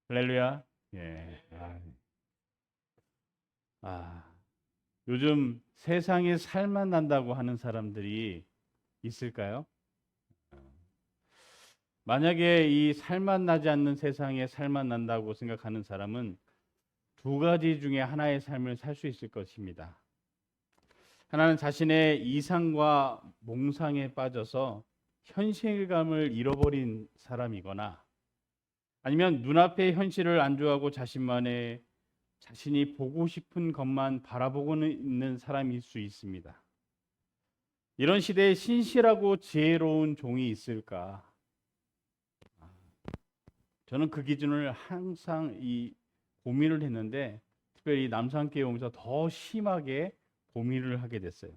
할렐루야. 예. 요즘 세상에 살만 난다고 하는 사람들이 있을까요? 만약에 이 살만 나지 않는 세상에 살만 난다고 생각하는 사람은 두 가지 중에 하나의 삶을 살 수 있을 것입니다. 하나는 자신의 이상과 몽상에 빠져서 현실감을 잃어버린 사람이거나 아니면 눈앞의 현실을 안주하고 자신이 보고 싶은 것만 바라보고 있는 사람일 수 있습니다. 이런 시대에 신실하고 지혜로운 종이 있을까? 저는 그 기준을 항상 고민을 했는데 특별히 남산교회 오면서 더 심하게 고민을 하게 됐어요.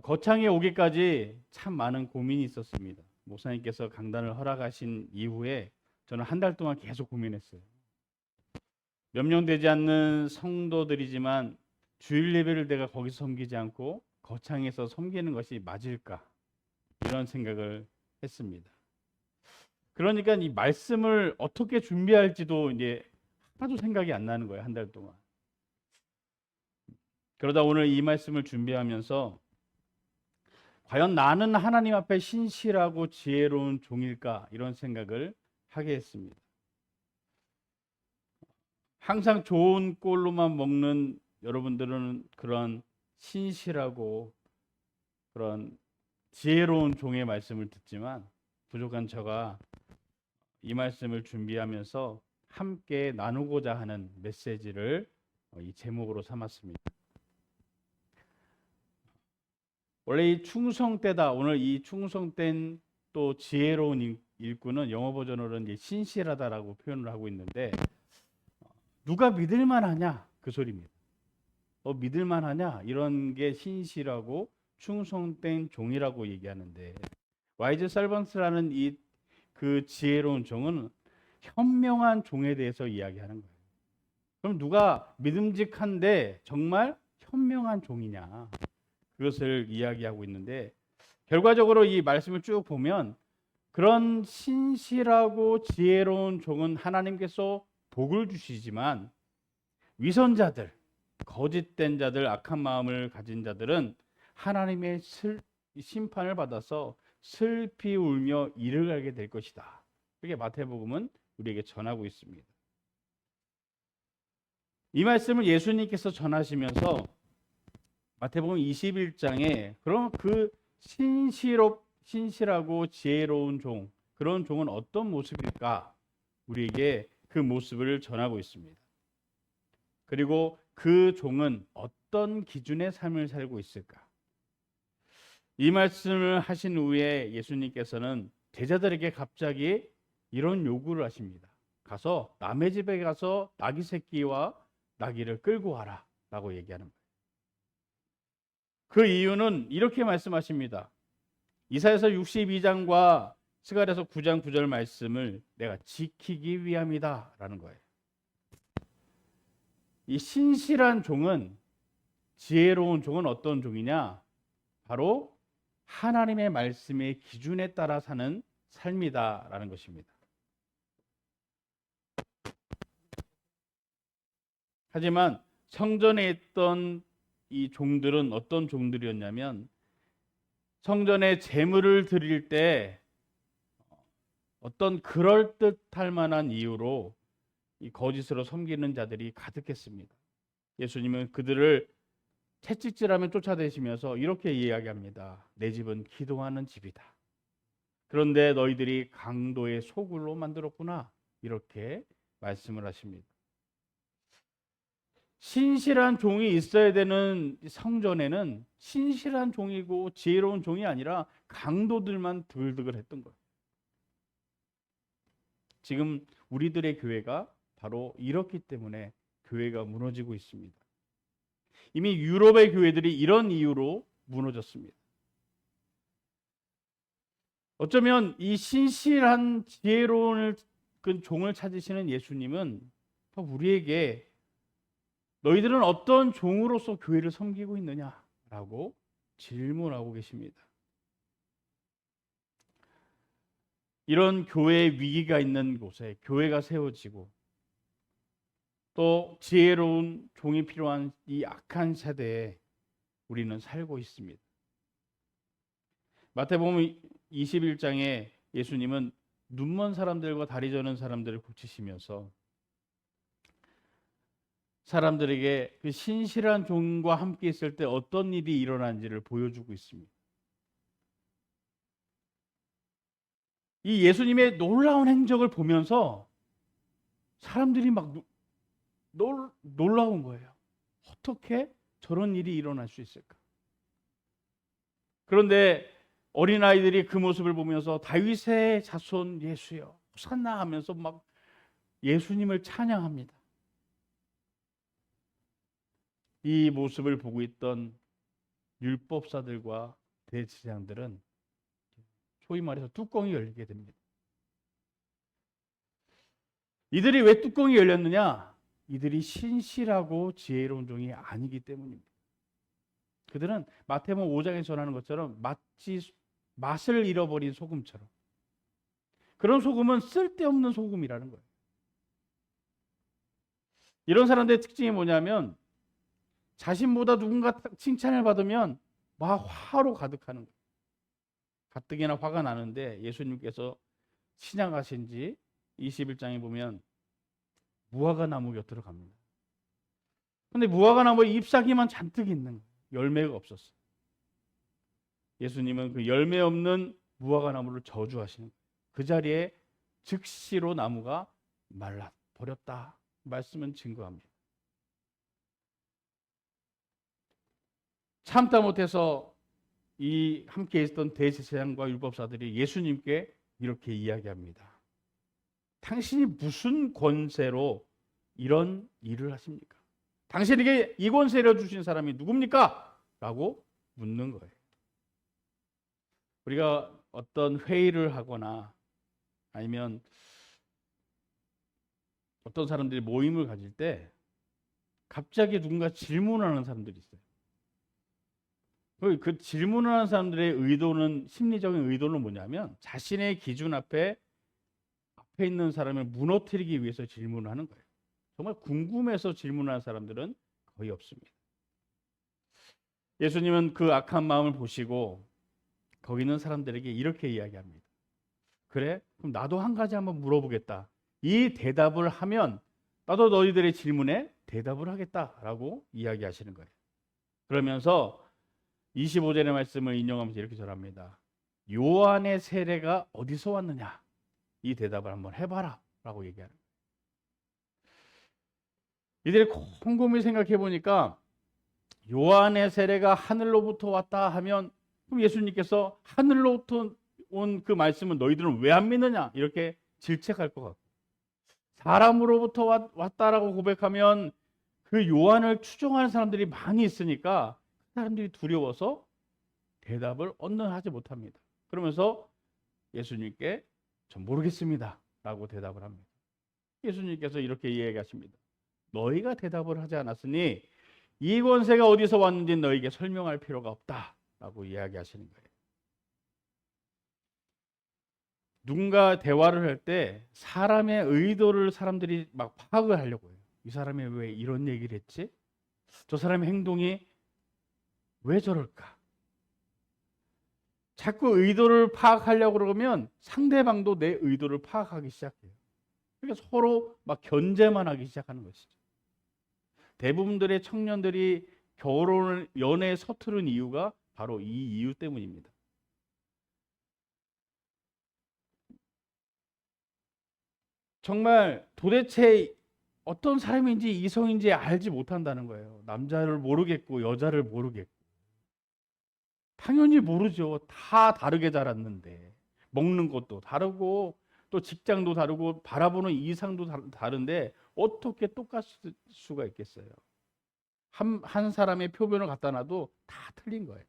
거창에 오기까지 참 많은 고민이 있었습니다. 목사님께서 강단을 허락하신 이후에 저는 한 달 동안 계속 고민했어요. 몇 명 되지 않는 성도들이지만 주일 예배를 내가 거기서 섬기지 않고 거창에서 섬기는 것이 맞을까? 이런 생각을 했습니다. 그러니까 이 말씀을 어떻게 준비할지도 이제 하나도 생각이 안 나는 거예요. 한 달 동안. 그러다 오늘 이 말씀을 준비하면서 과연 나는 하나님 앞에 신실하고 지혜로운 종일까? 이런 생각을 하게 했습니다. 항상 좋은 꼴로만 먹는 여러분들은 그런 신실하고 그런 지혜로운 종의 말씀을 듣지만 부족한 저가 이 말씀을 준비하면서 함께 나누고자 하는 메시지를 이 제목으로 삼았습니다. 원래 이 충성되다, 오늘 이 충성된 또 지혜로운 일꾼은 영어 버전으로는 이제 신실하다라고 표현을 하고 있는데 누가 믿을만하냐 그 소리입니다. 믿을만하냐 이런 게 신실하고 충성된 종이라고 얘기하는데 와이즈 서번트라는 이 그 지혜로운 종은 현명한 종에 대해서 이야기하는 거예요. 그럼 누가 믿음직한데 정말 현명한 종이냐 그것을 이야기하고 있는데 결과적으로 이 말씀을 쭉 보면 그런 신실하고 지혜로운 종은 하나님께서 복을 주시지만 위선자들, 거짓된 자들, 악한 마음을 가진 자들은 하나님의 심판을 받아서 슬피 울며 이를 가게 될 것이다. 그게 마태복음은 우리에게 전하고 있습니다. 이 말씀을 예수님께서 전하시면서 마태복음 21장에 그럼 그 신실하고 지혜로운 종, 그런 종은 어떤 모습일까? 우리에게 그 모습을 전하고 있습니다. 그리고 그 종은 어떤 기준의 삶을 살고 있을까? 이 말씀을 하신 후에 예수님께서는 제자들에게 갑자기 이런 요구를 하십니다. 가서 남의 집에 가서 나귀 새끼와 나귀를 끌고 와라 라고 얘기하는 거예요. 그 이유는 이렇게 말씀하십니다. 이사야서 62장과 스가랴서 9장 9절 말씀을 내가 지키기 위함이다 라는 거예요. 이 신실한 종은, 지혜로운 종은 어떤 종이냐? 바로 하나님의 말씀의 기준에 따라 사는 삶이다라는 것입니다. 하지만 성전에 있던 이 종들은 어떤 종들이었냐면 성전에 제물을 드릴 때 어떤 그럴듯할 만한 이유로 이 거짓으로 섬기는 자들이 가득했습니다. 예수님은 그들을 채찍질하며 쫓아내시면서 이렇게 이야기합니다. 내 집은 기도하는 집이다. 그런데 너희들이 강도의 소굴로 만들었구나. 이렇게 말씀을 하십니다. 신실한 종이 있어야 되는 성전에는 신실한 종이고 지혜로운 종이 아니라 강도들만 드글드글 했던 거예요. 지금 우리들의 교회가 바로 이렇기 때문에 교회가 무너지고 있습니다. 이미 유럽의 교회들이 이런 이유로 무너졌습니다. 어쩌면 이 신실한 지혜로운 그 종을 찾으시는 예수님은 우리에게 너희들은 어떤 종으로서 교회를 섬기고 있느냐라고 질문하고 계십니다. 이런 교회 위기가 있는 곳에 교회가 세워지고 또 지혜로운 종이 필요한 이 악한 세대에 우리는 살고 있습니다. 마태복음 21장에 예수님은 눈먼 사람들과 다리 저는 사람들을 고치시면서 사람들에게 그 신실한 종과 함께 있을 때 어떤 일이 일어난지를 보여주고 있습니다. 이 예수님의 놀라운 행적을 보면서 사람들이 막 놀라운 거예요. 어떻게 저런 일이 일어날 수 있을까? 그런데 어린아이들이 그 모습을 보면서 다윗의 자손 예수여 호산나 하면서 막 예수님을 찬양합니다. 이 모습을 보고 있던 율법사들과 대제사장들은 소위 말해서 뚜껑이 열리게 됩니다. 이들이 왜 뚜껑이 열렸느냐? 이들이 신실하고 지혜로운 종이 아니기 때문입니다. 그들은 마태복음 5장에 전하는 것처럼 마치 맛을 잃어버린 소금처럼, 그런 소금은 쓸데없는 소금이라는 거예요. 이런 사람들의 특징이 뭐냐면 자신보다 누군가 칭찬을 받으면 막 화로 가득하는 거예요. 가뜩이나 화가 나는데 예수님께서 신약하신 지 21장에 보면 무화과 나무 곁으로 갑니다. 근데 무화과 나무에 잎사귀만 잔뜩 있는 거예요. 열매가 없었어요. 예수님은 그 열매 없는 무화과 나무를 저주하시는 거예요. 그 자리에 즉시로 나무가 말라 버렸다. 말씀은 증거합니다. 참다 못해서 이 함께 있었던 대제사장과 율법사들이 예수님께 이렇게 이야기합니다. 당신이 무슨 권세로 이런 일을 하십니까? 당신에게 이 권세를 주신 사람이 누굽니까? 라고 묻는 거예요. 우리가 어떤 회의를 하거나 아니면 어떤 사람들이 모임을 가질 때 갑자기 누군가 질문하는 사람들이 있어요. 그 질문하는 사람들의 의도는, 심리적인 의도는 뭐냐면 자신의 기준 앞에 있는 사람을 무너뜨리기 위해서 질문을 하는 거예요. 정말 궁금해서 질문하는 사람들은 거의 없습니다. 예수님은 그 악한 마음을 보시고 거기 있는 사람들에게 이렇게 이야기합니다. 그래? 그럼 나도 한 가지 한번 물어보겠다. 이 대답을 하면 나도 너희들의 질문에 대답을 하겠다라고 이야기하시는 거예요. 그러면서 25절의 말씀을 인용하면서 이렇게 전합니다. 요한의 세례가 어디서 왔느냐? 이 대답을 한번 해봐라 라고 얘기하는 거예요. 이들이 곰곰이 생각해 보니까 요한의 세례가 하늘로부터 왔다 하면 그럼 예수님께서 하늘로부터 온 그 말씀은 너희들은 왜 안 믿느냐? 이렇게 질책할 것 같고, 사람으로부터 왔다라고 고백하면 그 요한을 추종하는 사람들이 많이 있으니까 사람들이 두려워서 대답을 언론하지 못합니다. 그러면서 예수님께 전 모르겠습니다 라고 대답을 합니다. 예수님께서 이렇게 이야기하십니다. 너희가 대답을 하지 않았으니 이 권세가 어디서 왔는지 너희에게 설명할 필요가 없다 라고 이야기하시는 거예요. 누군가 대화를 할 때 사람의 의도를 사람들이 막 파악을 하려고 해요. 이 사람이 왜 이런 얘기를 했지? 저 사람의 행동이 왜 저럴까? 자꾸 의도를 파악하려고 그러면 상대방도 내 의도를 파악하기 시작해요. 그러니까 서로 막 견제만 하기 시작하는 것이죠. 대부분들의 청년들이 결혼을, 연애에 서투른 이유가 바로 이 이유 때문입니다. 정말 도대체 어떤 사람인지 이성인지 알지 못한다는 거예요. 남자를 모르겠고 여자를 모르겠고. 당연히 모르죠. 다 다르게 자랐는데. 먹는 것도 다르고 또 직장도 다르고 바라보는 이상도 다른데 어떻게 똑같을 수가 있겠어요. 한 사람의 표본을 갖다 놔도 다 틀린 거예요.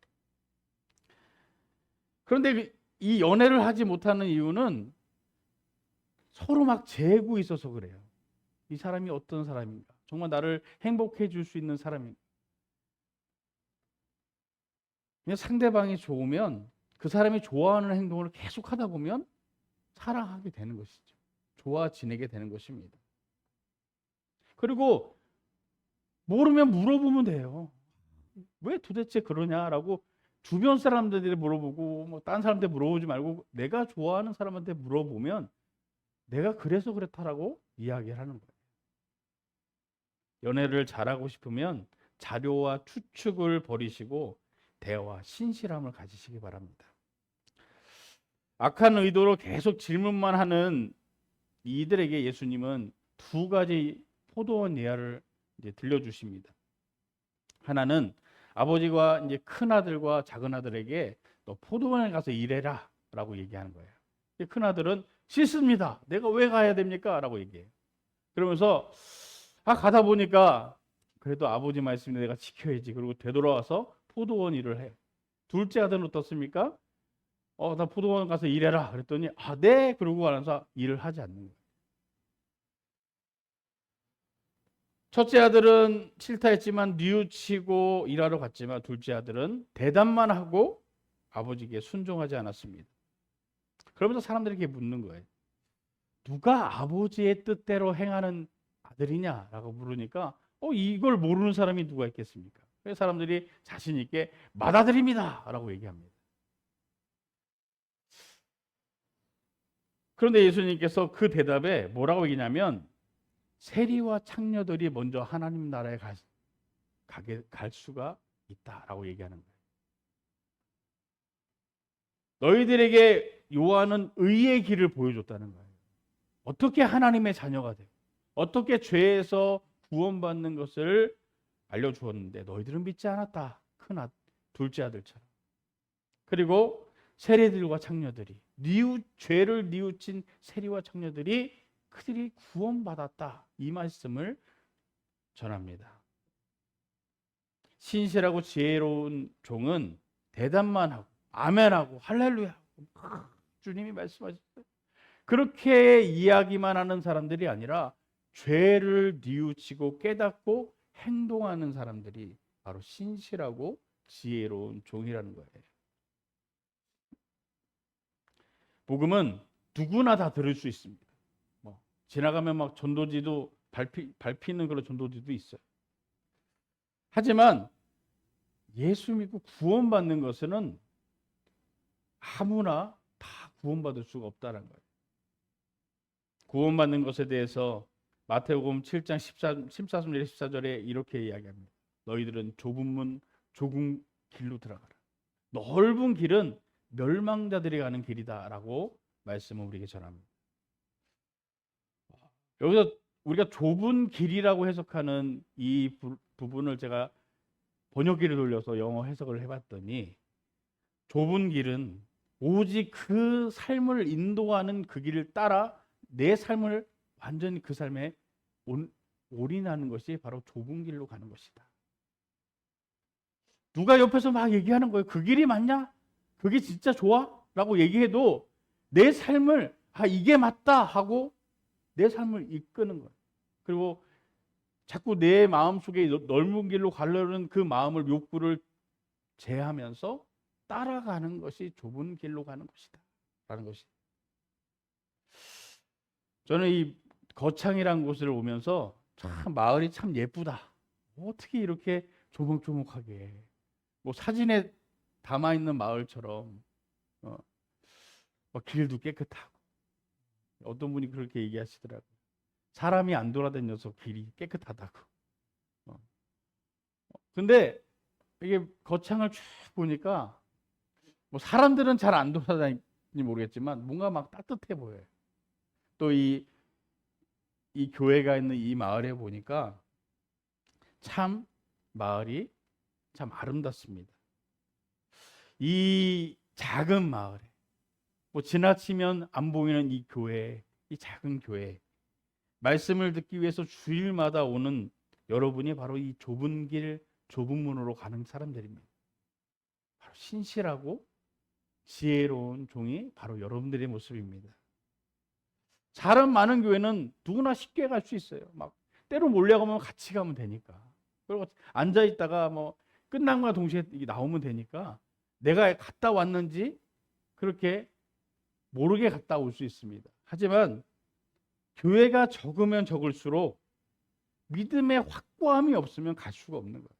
그런데 이 연애를 하지 못하는 이유는 서로 막 재고 있어서 그래요. 이 사람이 어떤 사람인가? 정말 나를 행복해 줄 수 있는 사람인가? 그냥 상대방이 좋으면 그 사람이 좋아하는 행동을 계속 하다 보면 사랑하게 되는 것이죠. 좋아 지내게 되는 것입니다. 그리고 모르면 물어보면 돼요. 왜 도대체 그러냐라고 주변 사람들이 물어보고 뭐 다른 사람한테 물어보지 말고 내가 좋아하는 사람한테 물어보면 내가 그래서 그렇다라고 이야기를 하는 거예요. 연애를 잘하고 싶으면 자료와 추측을 버리시고 대화, 신실함을 가지시기 바랍니다. 악한 의도로 계속 질문만 하는 이들에게 예수님은 두 가지 포도원 예화를 이제 들려주십니다. 하나는 아버지가 이제 큰 아들과 작은 아들에게 너 포도원에 가서 일해라라고 얘기하는 거예요. 큰 아들은 싫습니다. 내가 왜 가야 됩니까?라고 얘기해요. 그러면서 가다 보니까 그래도 아버지 말씀을 내가 지켜야지. 그리고 되돌아와서 포도원 일을 해요. 둘째 아들은 어떻습니까? 나 포도원 가서 일해라. 그랬더니 네. 그러고 나서 일을 하지 않는 거예요. 첫째 아들은 싫다 했지만 뉘우치고 일하러 갔지만 둘째 아들은 대답만 하고 아버지께 순종하지 않았습니다. 그러면서 사람들에게 묻는 거예요. 누가 아버지의 뜻대로 행하는 아들이냐라고 물으니까 이걸 모르는 사람이 누가 있겠습니까? 그래서 사람들이 자신 있게 맏아들입니다라고 얘기합니다. 그런데 예수님께서 그 대답에 뭐라고 얘기냐면 세리와 창녀들이 먼저 하나님 나라에 갈 수가 있다라고 얘기하는 거예요. 너희들에게 요한은 의의 길을 보여줬다는 거예요. 어떻게 하나님의 자녀가 되고 어떻게 죄에서 구원받는 것을 알려주었는데 너희들은 믿지 않았다. 둘째 아들처럼. 그리고 세리들과 창녀들이 죄를 뉘우친 세리와 창녀들이 그들이 구원받았다. 이 말씀을 전합니다. 신실하고 지혜로운 종은 대답만 하고 아멘하고 할렐루야 주님이 말씀하셨어요. 그렇게 이야기만 하는 사람들이 아니라 죄를 뉘우치고 깨닫고 행동하는 사람들이 바로 신실하고 지혜로운 종이라는 거예요. 복음은 누구나 다 들을 수 있습니다. 지나가면 막 전도지도 밟히는 그런 전도지도 있어요. 하지만 예수 믿고 구원받는 것은 아무나 다 구원받을 수가 없다는 거예요. 구원받는 것에 대해서 마태복음 7장 14절 14절에 이렇게 이야기합니다. 너희들은 좁은 길로 들어가라. 넓은 길은 멸망자들이 가는 길이다라고 말씀을 우리에게 전합니다. 여기서 우리가 좁은 길이라고 해석하는 이 부분을 제가 번역기를 돌려서 영어 해석을 해봤더니 좁은 길은 오직 그 삶을 인도하는 그 길을 따라 내 삶을 완전히 그 삶에 올인하는 것이 바로 좁은 길로 가는 것이다. 누가 옆에서 막 얘기하는 거예요. 그 길이 맞냐? 그게 진짜 좋아? 라고 얘기해도 내 삶을 이게 맞다 하고 내 삶을 이끄는 거예요. 그리고 자꾸 내 마음속에 넓은 길로 가려는 그 마음을 욕구를 제하면서 따라가는 것이 좁은 길로 가는 것이다 라는 것이. 저는 이 거창이라는 곳을 오면서 참 마을이 참 예쁘다. 어떻게 이렇게 조목조목하게 뭐 사진에 담아있는 마을처럼 길도 깨끗하고 어떤 분이 그렇게 얘기하시더라고요. 사람이 안 돌아다녀서 길이 깨끗하다고. 근데 이게 거창을 쭉 보니까 뭐 사람들은 잘 안 돌아다니는지 모르겠지만 뭔가 막 따뜻해 보여요. 또 이 교회가 있는 이 마을에 보니까 참 마을이 참 아름답습니다. 이 작은 마을에 뭐 지나치면 안 보이는 이 교회, 이 작은 교회 말씀을 듣기 위해서 주일마다 오는 여러분이 바로 이 좁은 길, 좁은 문으로 가는 사람들입니다. 바로 신실하고 지혜로운 종이 바로 여러분들의 모습입니다. 사람 많은 교회는 누구나 쉽게 갈 수 있어요. 막 때로 몰려가면 같이 가면 되니까. 그리고 앉아 있다가 뭐 끝난 거와 동시에 나오면 되니까 내가 갔다 왔는지 그렇게 모르게 갔다 올 수 있습니다. 하지만 교회가 적으면 적을수록 믿음의 확고함이 없으면 갈 수가 없는 거예요.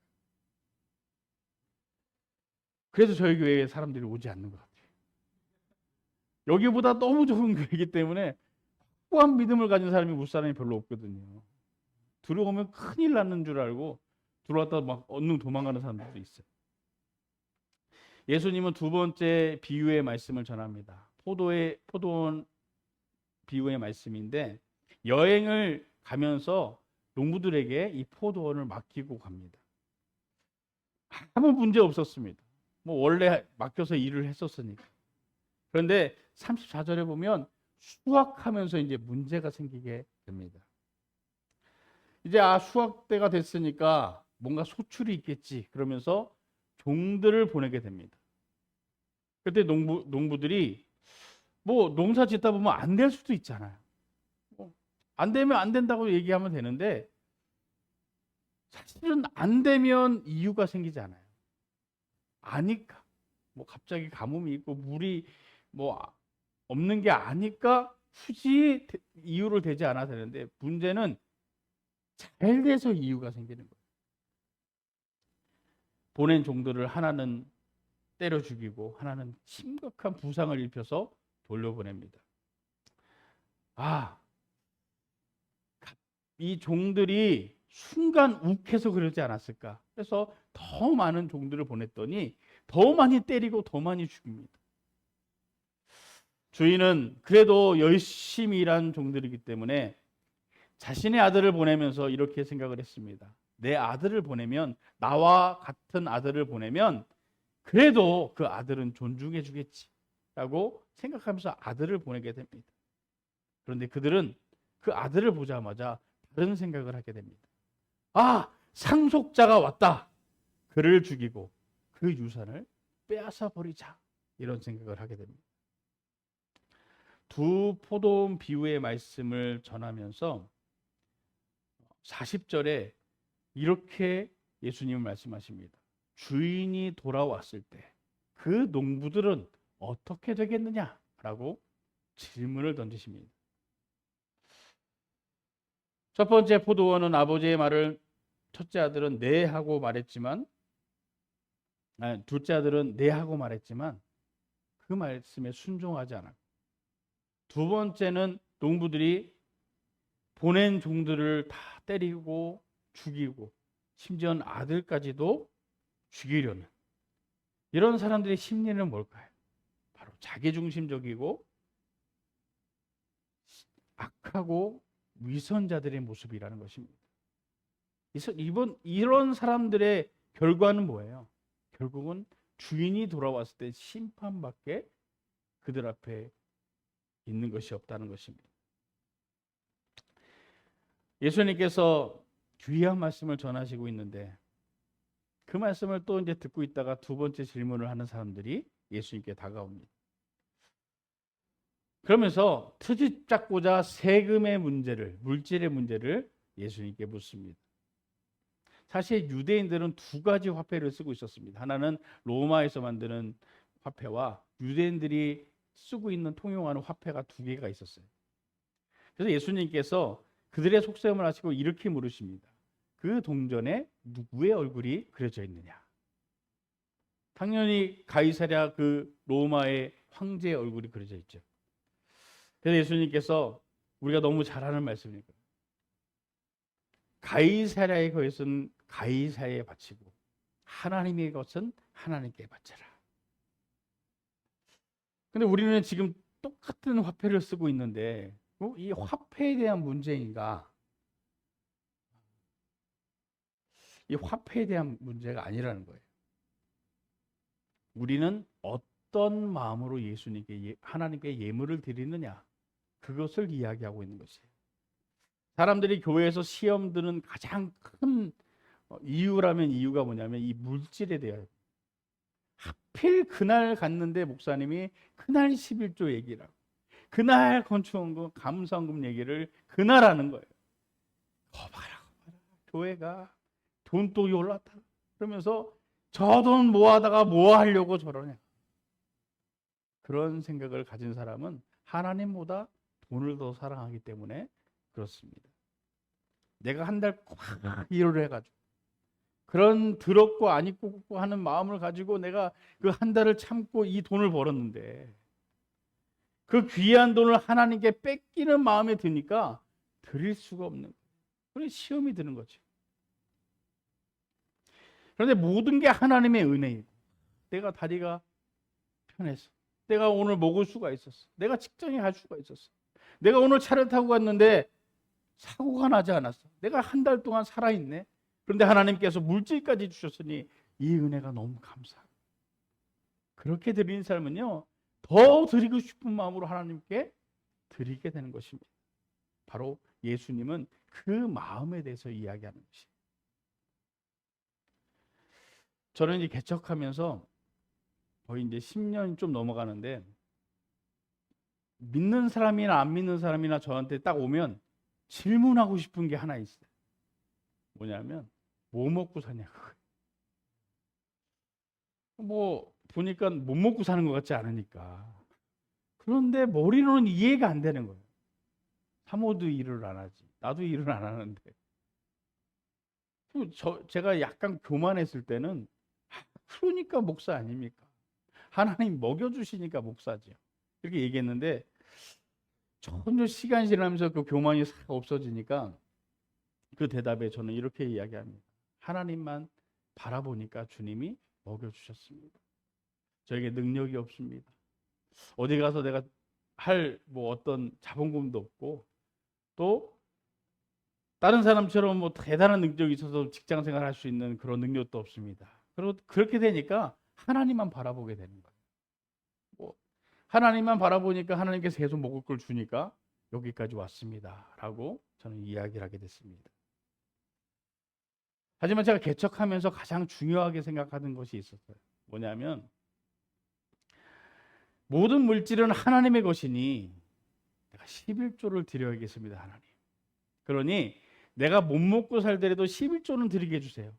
그래서 저희 교회에 사람들이 오지 않는 것 같아요. 여기보다 너무 좋은 교회이기 때문에 확고한 믿음을 가진 사람이 못 사람이 별로 없거든요. 들어오면 큰일 났는 줄 알고 들어왔다 막 얼른 도망가는 사람들도 있어요. 예수님은 두 번째 비유의 말씀을 전합니다. 포도원 비유의 말씀인데, 여행을 가면서 농부들에게 이 포도원을 맡기고 갑니다. 아무 문제 없었습니다. 뭐 원래 맡겨서 일을 했었으니까. 그런데 34절에 보면 수확하면서 이제 문제가 생기게 됩니다. 이제 수확 때가 됐으니까 뭔가 소출이 있겠지 그러면서 종들을 보내게 됩니다. 그때 농부들이 뭐 농사 짓다 보면 안 될 수도 있잖아요. 안 되면 안 된다고 얘기하면 되는데 사실은 안 되면 이유가 생기잖아요. 아니까 뭐 갑자기 가뭄이 있고 물이 뭐 없는 게 아니까 굳이 이유를 대지 않아도 되는데, 문제는 잘 돼서 이유가 생기는 거예요. 보낸 종들을 하나는 때려 죽이고 하나는 심각한 부상을 입혀서 돌려보냅니다. 이 종들이 순간 욱해서 그러지 않았을까? 그래서 더 많은 종들을 보냈더니 더 많이 때리고 더 많이 죽입니다. 주인은 그래도 열심히 일한 종들이기 때문에 자신의 아들을 보내면서 이렇게 생각을 했습니다. 내 아들을 보내면, 나와 같은 아들을 보내면 그래도 그 아들은 존중해 주겠지 라고 생각하면서 아들을 보내게 됩니다. 그런데 그들은 그 아들을 보자마자 다른 생각을 하게 됩니다. 상속자가 왔다. 그를 죽이고 그 유산을 빼앗아 버리자. 이런 생각을 하게 됩니다. 두 포도원 비유의 말씀을 전하면서 40절에 이렇게 예수님은 말씀하십니다. 주인이 돌아왔을 때 그 농부들은 어떻게 되겠느냐라고 질문을 던지십니다. 첫 번째 포도원은 아버지의 말을 첫째 아들은 네 하고 말했지만, 둘째 아들은 네 하고 말했지만 그 말씀에 순종하지 않았고, 두 번째는 농부들이 보낸 종들을 다 때리고 죽이고 심지어 아들까지도 죽이려는 이런 사람들의 심리는 뭘까요? 바로 자기중심적이고 악하고 위선자들의 모습이라는 것입니다. 이런 사람들의 결과는 뭐예요? 결국은 주인이 돌아왔을 때 심판밖에 그들 앞에 있는 것이 없다는 것입니다. 예수님께서 귀한 말씀을 전하시고 있는데 그 말씀을 또 이제 듣고 있다가 두 번째 질문을 하는 사람들이 예수님께 다가옵니다. 그러면서 트집 잡고자 세금의 문제를, 물질의 문제를 예수님께 묻습니다. 사실 유대인들은 두 가지 화폐를 쓰고 있었습니다. 하나는 로마에서 만드는 화폐와 유대인들이 쓰고 있는 통용하는 화폐가 두 개가 있었어요. 그래서 예수님께서 그들의 속셈을 하시고 이렇게 물으십니다. 그 동전에 누구의 얼굴이 그려져 있느냐? 당연히 가이사랴 그 로마의 황제의 얼굴이 그려져 있죠. 그래서 예수님께서 우리가 너무 잘 아는 말씀이니까 가이사랴의 것은 가이사랴에 바치고 하나님의 것은 하나님께 바쳐라. 근데 우리는 지금 똑같은 화폐를 쓰고 있는데 이 화폐에 대한 문제인가? 이 화폐에 대한 문제가 아니라는 거예요. 우리는 어떤 마음으로 예수님께, 하나님께 예물을 드리느냐, 그것을 이야기하고 있는 것이에요. 사람들이 교회에서 시험 드는 가장 큰 이유라면 이유가 뭐냐면 이 물질에 대한, 하필 그날 갔는데 목사님이 그날 11조 얘기를 하고 그날 건축원금 감사원금 얘기를 그날 하는 거예요. 봐라 교회가 돈독이 올랐다 그러면서 저 돈 모아다가 뭐 하려고 저러냐, 그런 생각을 가진 사람은 하나님보다 돈을 더 사랑하기 때문에 그렇습니다. 내가 한 달 꽉 일을 해가지고 그런 더럽고 안 입고 하는 마음을 가지고 내가 그 한 달을 참고 이 돈을 벌었는데 그 귀한 돈을 하나님께 뺏기는 마음에 드니까 드릴 수가 없는 그런 시험이 드는 거죠. 그런데 모든 게 하나님의 은혜이고 내가 다리가 편해서 내가 오늘 먹을 수가 있었어. 내가 직장에 갈 수가 있었어. 내가 오늘 차를 타고 갔는데 사고가 나지 않았어. 내가 한 달 동안 살아있네. 그런데 하나님께서 물질까지 주셨으니 이 은혜가 너무 감사합니다. 그렇게 드리는 삶은요, 더 드리고 싶은 마음으로 하나님께 드리게 되는 것입니다. 바로 예수님은 그 마음에 대해서 이야기하는 것이에요. 저는 이제 개척하면서 거의 이제 10년 좀 넘어가는데 믿는 사람이나 안 믿는 사람이나 저한테 딱 오면 질문하고 싶은 게 하나 있어요. 뭐냐면 뭐 먹고 사냐고. 뭐 보니까 못 먹고 사는 것 같지 않으니까. 그런데 머리로는 이해가 안 되는 거예요. 사모도 일을 안 하지. 나도 일을 안 하는데. 제가 약간 교만했을 때는 그러니까 목사 아닙니까? 하나님 먹여주시니까 목사죠. 이렇게 얘기했는데 점점 시간이 지나면서 그 교만이 싹 없어지니까 그 대답에 저는 이렇게 이야기합니다. 하나님만 바라보니까 주님이 먹여주셨습니다. 저에게 능력이 없습니다. 어디 가서 내가 할 뭐 어떤 자본금도 없고 또 다른 사람처럼 뭐 대단한 능력이 있어서 직장 생활할 수 있는 그런 능력도 없습니다. 그리고 그렇게 되니까 하나님만 바라보게 되는 거예요. 뭐 하나님만 바라보니까 하나님께서 계속 먹을 걸 주니까 여기까지 왔습니다라고 저는 이야기를 하게 됐습니다. 하지만 제가 개척하면서 가장 중요하게 생각하는 것이 있었어요. 뭐냐면 모든 물질은 하나님의 것이니 내가 11조를 드려야겠습니다. 하나님. 그러니 내가 못 먹고 살더라도 11조는 드리게 해주세요.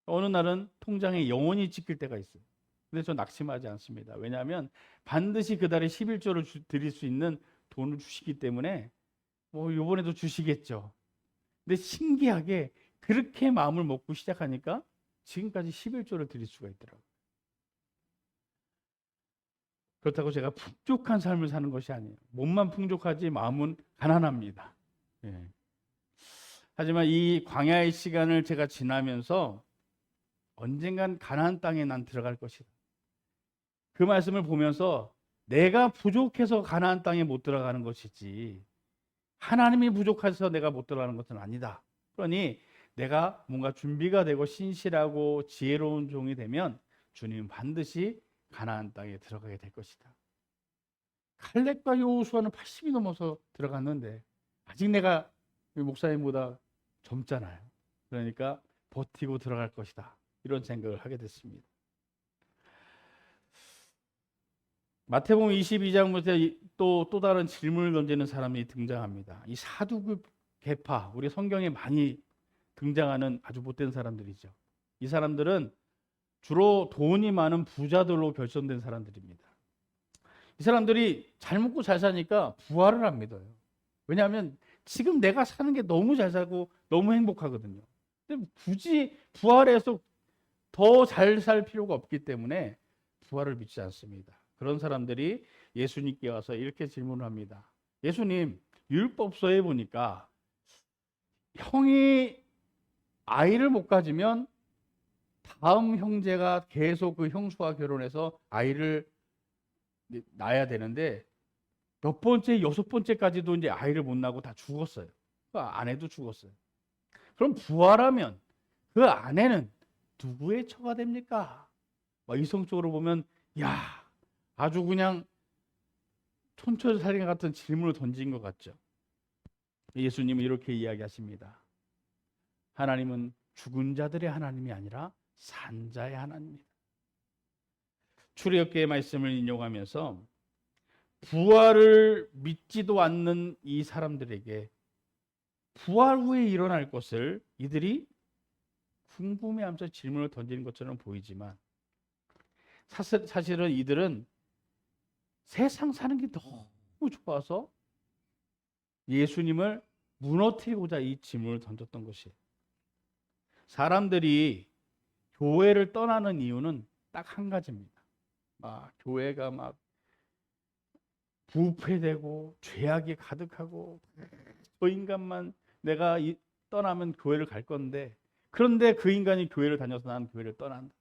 어느 날은 통장에 영원히 찍힐 때가 있어요. 근데 저 낙심하지 않습니다. 왜냐하면 반드시 그 달에 11조를 드릴 수 있는 돈을 주시기 때문에 뭐 이번에도 주시겠죠. 근데 신기하게 그렇게 마음을 먹고 시작하니까 지금까지 11조를 드릴 수가 있더라고요. 그렇다고 제가 풍족한 삶을 사는 것이 아니에요. 몸만 풍족하지 마음은 가난합니다. 예. 하지만 이 광야의 시간을 제가 지나면서 언젠간 가나안 땅에 난 들어갈 것이다. 그 말씀을 보면서 내가 부족해서 가나안 땅에 못 들어가는 것이지 하나님이 부족해서 내가 못 들어가는 것은 아니다. 그러니 내가 뭔가 준비가 되고 신실하고 지혜로운 종이 되면 주님은 반드시 가나안 땅에 들어가게 될 것이다. 칼렙과 여호수아는 80이 넘어서 들어갔는데 아직 내가 목사님보다 젊잖아요. 그러니까 버티고 들어갈 것이다. 이런 생각을 하게 됐습니다. 마태복음 22장부터 또 다른 질문을 던지는 사람이 등장합니다. 이 사두급 계파, 우리 성경에 많이 등장하는 아주 못된 사람들이죠. 이 사람들은 주로 돈이 많은 부자들로 결정된 사람들입니다. 이 사람들이 잘 먹고 잘 사니까 부활을 안 믿어요. 왜냐하면 지금 내가 사는 게 너무 잘 살고 너무 행복하거든요. 근데 굳이 부활해서 더 잘 살 필요가 없기 때문에 부활을 믿지 않습니다. 그런 사람들이 예수님께 와서 이렇게 질문을 합니다. 예수님, 율법서에 보니까 형이 아이를 못 가지면 다음 형제가 계속 그 형수와 결혼해서 아이를 낳아야 되는데 몇 번째, 6번째까지도 이제 아이를 못 낳고 다 죽었어요. 그 아내도 죽었어요. 그럼 부활하면 그 아내는 누구의 처가 됩니까? 이성적으로 보면 야, 아주 그냥 촌철살인 같은 질문을 던진 것 같죠. 예수님은 이렇게 이야기하십니다. 하나님은 죽은 자들의 하나님이 아니라 산 자의 하나님입니다. 출애굽기의 말씀을 인용하면서 부활을 믿지도 않는 이 사람들에게 부활 후에 일어날 것을 이들이 궁금해하면서 질문을 던지는 것처럼 보이지만 사실은 이들은 세상 사는 게 너무 너무 좋아서 예수님을 무너뜨리고자 이 질문을 던졌던 것이에요. 사람들이 교회를 떠나는 이유는 딱 한 가지입니다. 교회가 막 부패되고 죄악이 가득하고 저 인간만 내가 떠나면 교회를 갈 건데, 그런데 그 인간이 교회를 다녀서 나는 교회를 떠난다.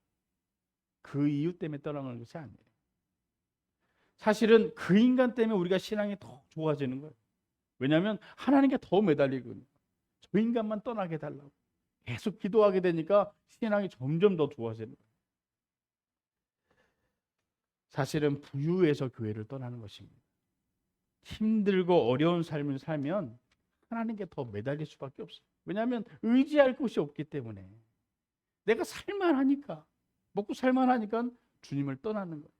그 이유 때문에 떠나는 것이 아니에요. 사실은 그 인간 때문에 우리가 신앙이 더 좋아지는 거예요. 왜냐하면 하나님께 더 매달리거든요. 저 인간만 떠나게 해달라고 계속 기도하게 되니까 신앙이 점점 더 좋아지는 거예요. 사실은 부유해서 교회를 떠나는 것입니다. 힘들고 어려운 삶을 살면 하나님께 더 매달릴 수밖에 없어요. 왜냐하면 의지할 곳이 없기 때문에. 내가 살만하니까, 먹고 살만하니까 주님을 떠나는 거예요.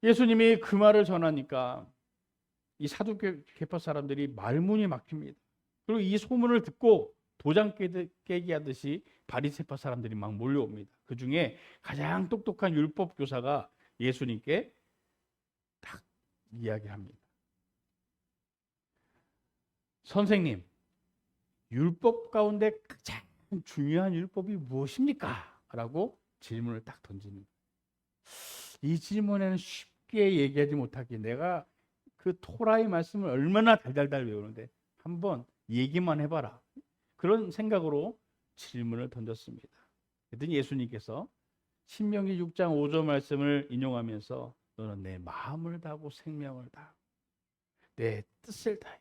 예수님이 그 말을 전하니까 이 사두개파 사람들이 말문이 막힙니다. 그리고 이 소문을 듣고 도장 깨기 하듯이 바리새파 사람들이 막 몰려옵니다. 그 중에 가장 똑똑한 율법 교사가 예수님께 딱 이야기합니다. 선생님, 율법 가운데 가장 중요한 율법이 무엇입니까? 라고 질문을 딱 던지는 거예요. 이 질문에는 쉽게 얘기하지 못하기에 내가 그 토라의 말씀을 얼마나 달달달 외우는데 한번 얘기만 해봐라. 그런 생각으로 질문을 던졌습니다. 그랬더니 예수님께서 신명기 6장 5절 말씀을 인용하면서 너는 내 마음을 다하고 생명을 다하고 내 뜻을 다해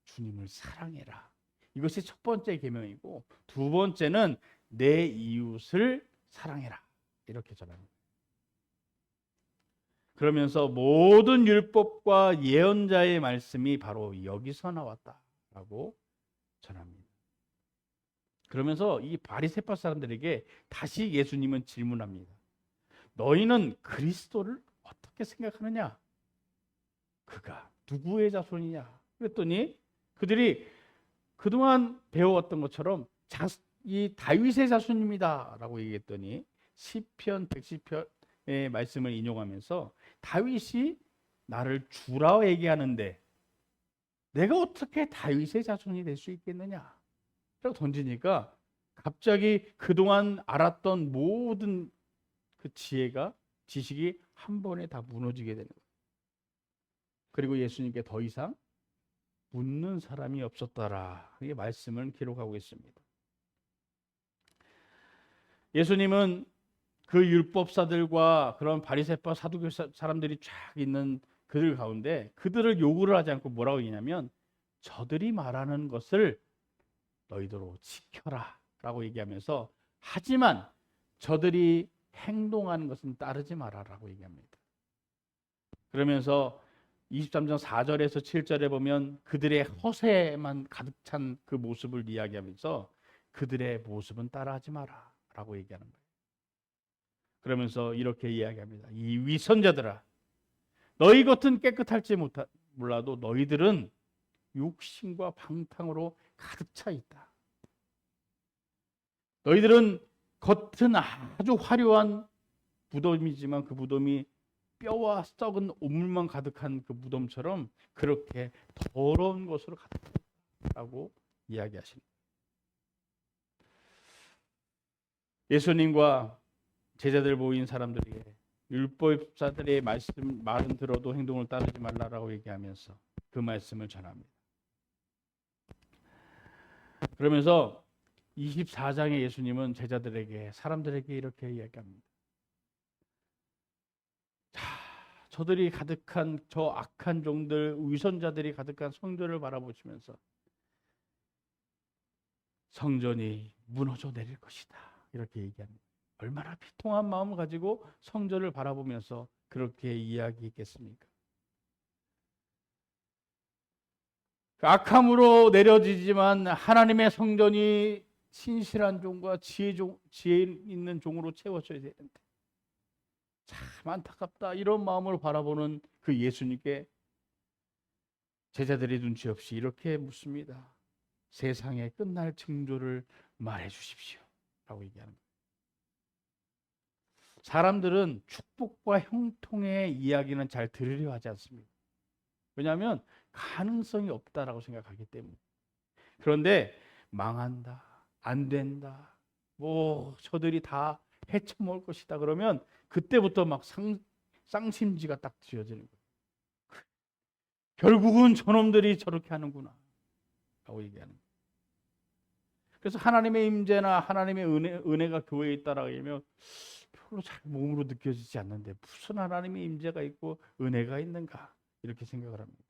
주님을 사랑해라. 이것이 첫 번째 계명이고, 두 번째는 내 이웃을 사랑해라. 이렇게 전합니다. 그러면서 모든 율법과 예언자의 말씀이 바로 여기서 나왔다라고 전합니다. 그러면서 이 바리새파 사람들에게 다시 예수님은 질문합니다. 너희는 그리스도를 어떻게 생각하느냐? 그가 누구의 자손이냐? 그랬더니 그들이 그동안 배워왔던 것처럼 이 다윗의 자손입니다라고 얘기했더니 시편 110편의 말씀을 인용하면서 다윗이 나를 주라 얘기하는데 내가 어떻게 다윗의 자손이 될 수 있겠느냐? 라고 던지니까 갑자기 그동안 알았던 모든 그 지식이 한 번에 다 무너지게 되는 거예요. 그리고 예수님께 더 이상 묻는 사람이 없었더라. 이 말씀을 기록하고 있습니다. 예수님은 그 율법사들과 그런 바리새파 사두개 사람들이 쫙 있는 그들 가운데 그들을 요구를 하지 않고 뭐라고 얘기냐면 저들이 말하는 것을 너희도 지켜라 라고 얘기하면서 하지만 저들이 행동하는 것은 따르지 마라라고 얘기합니다. 그러면서 23장 4절에서 7절에 보면 그들의 허세만 가득 찬 그 모습을 이야기하면서 그들의 모습은 따라하지 마라 라고 얘기하는 거예요. 그러면서 이렇게 이야기합니다. 이 위선자들아, 너희 겉은 깨끗할지 몰라도 너희들은 욕심과 방탕으로 가득 차 있다. 너희들은 겉은 아주 화려한 무덤이지만 그 무덤이 뼈와 썩은 오물만 가득한 그 무덤처럼 그렇게 더러운 것으로 가득하다고 이야기하십니다. 예수님과 제자들 모인 사람들에게 율법사들의 말은 들어도 행동을 따르지 말라라고 얘기하면서 그 말씀을 전합니다. 그러면서 24장에 예수님은 제자들에게 사람들에게 이렇게 이야기합니다. 저들이 가득한 저 악한 종들, 위선자들이 가득한 성전을 바라보시면서 성전이 무너져 내릴 것이다 이렇게 얘기합니다. 얼마나 비통한 마음을 가지고 성전을 바라보면서 그렇게 이야기했겠습니까? 그 악함으로 내려지지만 하나님의 성전이 신실한 종과 지혜 있는 종으로 채워져야 되는데 참 안타깝다 이런 마음으로 바라보는 그 예수님께 제자들이 눈치 없이 이렇게 묻습니다. 세상의 끝날 징조를 말해 주십시오 라고 얘기하는 거예요. 사람들은 축복과 형통의 이야기는 잘 들으려 하지 않습니다. 왜냐하면 가능성이 없다라고 생각하기 때문에. 그런데 망한다, 안 된다, 뭐 저들이 다 헤쳐먹을 것이다 그러면 그때부터 막 쌍심지가 딱 지어지는 거예요. 결국은 저놈들이 저렇게 하는구나 라고 얘기하는 거예요. 그래서 하나님의 임재나 하나님의 은혜가 교회에 있다라고 하면 별로 잘 몸으로 느껴지지 않는데 무슨 하나님의 임재가 있고 은혜가 있는가 이렇게 생각을 합니다.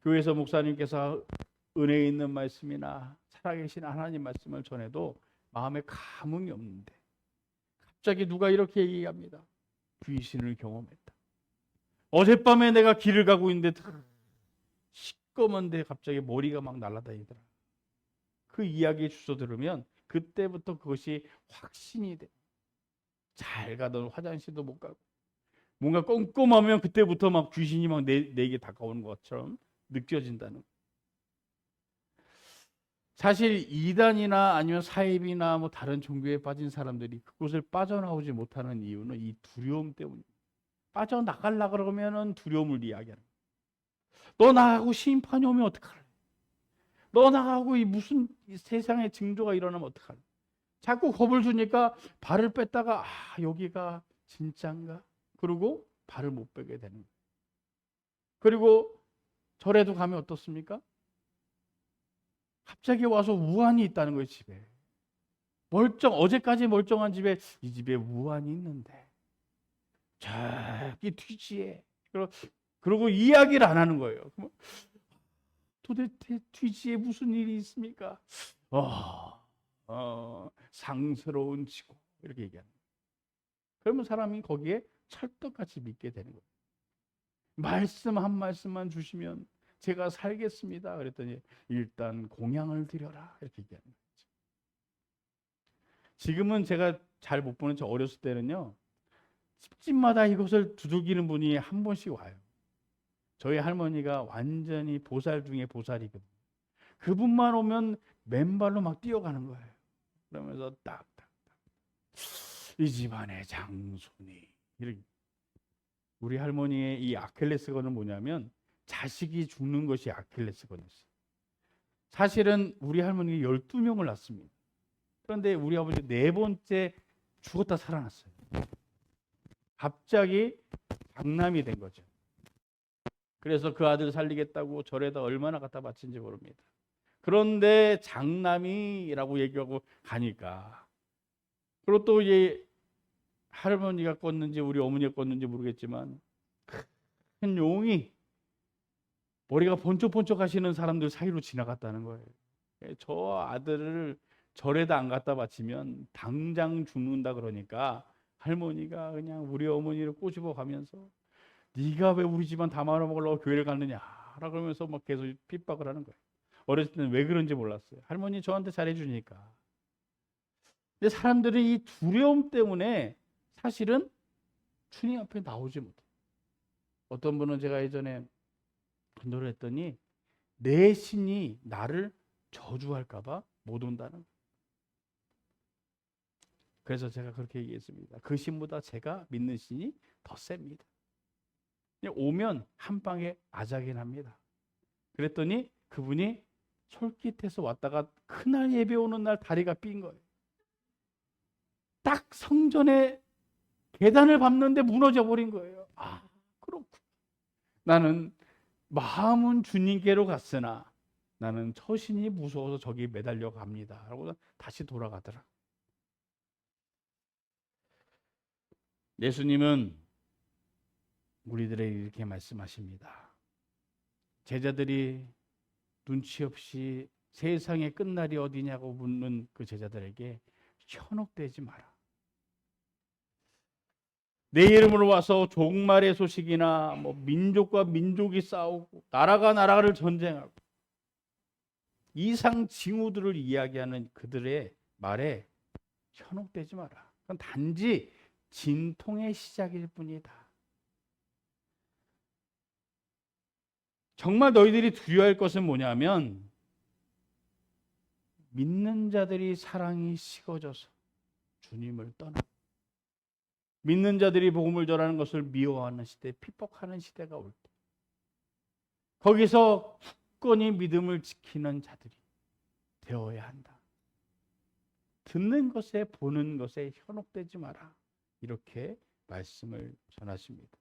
교회에서 목사님께서 은혜 있는 말씀이나 살아계신 하나님 말씀을 전해도 마음에 감흥이 없는데 갑자기 누가 이렇게 얘기합니다. 귀신을 경험했다. 어젯밤에 내가 길을 가고 있는데 시꺼먼데 갑자기 머리가 막 날아다니더라. 그 이야기 주소 들으면 그때부터 그것이 확신이 돼. 잘 가던 화장실도 못 가고 뭔가 꼼꼼하면 그때부터 막 귀신이 막 내게 다가오는 것처럼 느껴진다는 거예요. 사실 이단이나 아니면 사입이나 뭐 다른 종교에 빠진 사람들이 그곳을 빠져나오지 못하는 이유는 이 두려움 때문입니다. 빠져나가려고 그러면은 두려움을 이야기하는 거예요. 너 나가고 심판이 오면 어떡할래? 너 나가고 이 무슨 세상의 징조가 일어나면 어떡할래? 자꾸 겁을 주니까 발을 뺐다가 여기가 진짠가? 그러고 발을 못 빼게 되는 거예요. 그리고 절에도 가면 어떻습니까? 갑자기 와서 우환이 있다는 거예요, 집에. 어제까지 멀쩡한 집에 이 집에 우환이 있는데 저기 뒤지에. 그러고 이야기를 안 하는 거예요. 도대체 뒤지에 무슨 일이 있습니까? 상스러운 지고 이렇게 얘기하는 거예요. 그러면 사람이 거기에 찰떡같이 믿게 되는 거예요. 말씀 한 말씀만 주시면 제가 살겠습니다. 그랬더니 일단 공양을 드려라 이렇게 얘기하는 거죠. 지금은 제가 잘 못 보는 저 어렸을 때는요. 집집마다 이것을 두들기는 분이 한 번씩 와요. 저희 할머니가 완전히 보살 중에 보살이거든요. 그분만 오면 맨발로 막 뛰어가는 거예요. 그러면서 딱딱딱 이 집안의 장손이 이렇게. 우리 할머니의 이 아킬레스건은 뭐냐면 자식이 죽는 것이 아킬레스건이었어요. 사실은 우리 할머니가 12명을 낳습니다. 그런데 우리 아버지 4번째 죽었다 살아났어요. 갑자기 장남이 된 거죠. 그래서 그 아들 살리겠다고 절에다 얼마나 갖다 바친지 모릅니다. 그런데 장남이라고 얘기하고 가니까, 그리고 또 이제 할머니가 껐는지 우리 어머니가 껐는지 모르겠지만 큰 용이 머리가 번쩍번쩍 하시는 사람들 사이로 지나갔다는 거예요. 저 아들을 절에다 안 갖다 바치면 당장 죽는다 그러니까 할머니가 그냥 우리 어머니를 꼬집어 가면서 네가 왜 우리 집안 다 말아먹으려고 교회를 갔느냐라고 그러면서 막 계속 핍박을 하는 거예요. 어렸을 때는 왜 그런지 몰랐어요. 할머니 저한테 잘해주니까. 근데 사람들은 이 두려움 때문에 사실은 주님 앞에 나오지 못해요. 어떤 분은 제가 예전에 전도를 했더니 내 신이 나를 저주할까 봐 못 온다는 거예요. 그래서 제가 그렇게 얘기했습니다. 그 신보다 제가 믿는 신이 더 셉니다. 오면 한 방에 아작이 납니다. 그랬더니 그분이 솔깃해서 왔다가 그날 예배 오는 날 다리가 삔 거예요. 딱 성전에 계단을 밟는데 무너져 버린 거예요. 그렇구나. 나는 마음은 주님께로 갔으나 나는 처신이 무서워서 저기 매달려 갑니다. 라고 다시 돌아가더라. 예수님은 우리들에게 이렇게 말씀하십니다. 제자들이 눈치 없이 세상의 끝날이 어디냐고 묻는 그 제자들에게 현혹되지 마라. 내 이름으로 와서 종말의 소식이나 뭐 민족과 민족이 싸우고 나라가 나라를 전쟁하고 이상 징후들을 이야기하는 그들의 말에 현혹되지 마라. 그건 단지 진통의 시작일 뿐이다. 정말 너희들이 두려워할 것은 뭐냐면 믿는 자들이 사랑이 식어져서 주님을 떠나 믿는 자들이 복음을 전하는 것을 미워하는 시대, 핍박하는 시대가 올 때, 거기서 굳건히 믿음을 지키는 자들이 되어야 한다. 듣는 것에 보는 것에 현혹되지 마라. 이렇게 말씀을 전하십니다.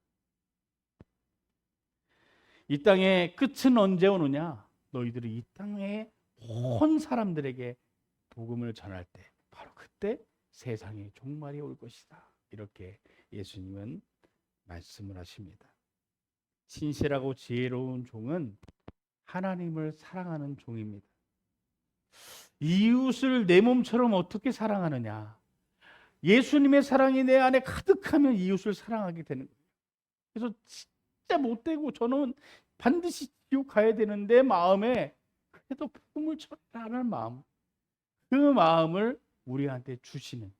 이 땅의 끝은 언제 오느냐? 너희들이 이 땅의 온 사람들에게 복음을 전할 때, 바로 그때 세상의 종말이 올 것이다. 이렇게 예수님은 말씀을 하십니다. 신실하고 지혜로운 종은 하나님을 사랑하는 종입니다. 이웃을 내 몸처럼 어떻게 사랑하느냐? 예수님의 사랑이 내 안에 가득하면 이웃을 사랑하게 되는 거예요. 그래서 진짜 못되고 저는 반드시 지옥 가야 되는데 마음에 그래도 복음을 전하라는 마음, 그 마음을 우리한테 주시는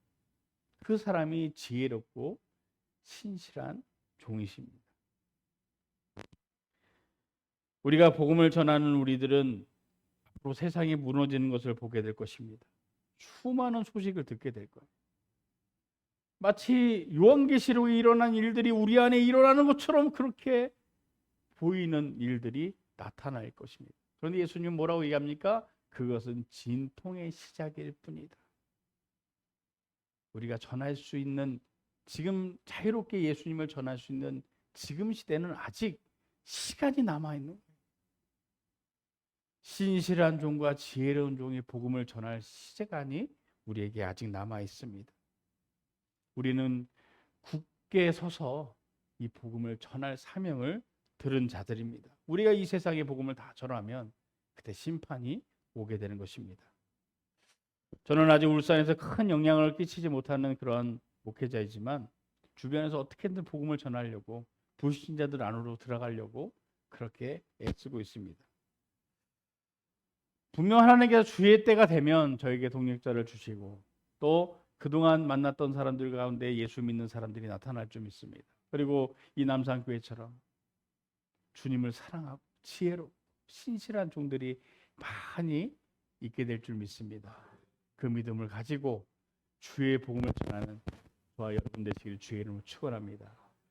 그 사람이 지혜롭고 신실한 종이십니다. 우리가 복음을 전하는 우리들은 앞으로 세상이 무너지는 것을 보게 될 것입니다. 수많은 소식을 듣게 될 거예요. 마치 요한계시록에 일어난 일들이 우리 안에 일어나는 것처럼 그렇게 보이는 일들이 나타날 것입니다. 그런데 예수님 뭐라고 얘기합니까? 그것은 진통의 시작일 뿐이다. 우리가 전할 수 있는, 지금 자유롭게 예수님을 전할 수 있는 지금 시대는 아직 시간이 남아있는 거예요. 신실한 종과 지혜로운 종이 복음을 전할 시간이 우리에게 아직 남아 있습니다. 우리는 굳게 서서 이 복음을 전할 사명을 들은 자들입니다. 우리가 이 세상의 복음을 다 전하면 그때 심판이 오게 되는 것입니다. 저는 아직 울산에서 큰 영향을 끼치지 못하는 그런 목회자이지만 주변에서 어떻게든 복음을 전하려고, 불신자들 안으로 들어가려고 그렇게 애쓰고 있습니다. 분명 하나님께서 주의 때가 되면 저에게 동력자를 주시고, 또 그동안 만났던 사람들 가운데 예수 믿는 사람들이 나타날 줄 믿습니다. 그리고 이 남산교회처럼 주님을 사랑하고 지혜롭고 신실한 종들이 많이 있게 될 줄 믿습니다. 그 믿음을 가지고 주의 복음을 전하는 저와 여러분 되시길 주의 이름으로 축원합니다.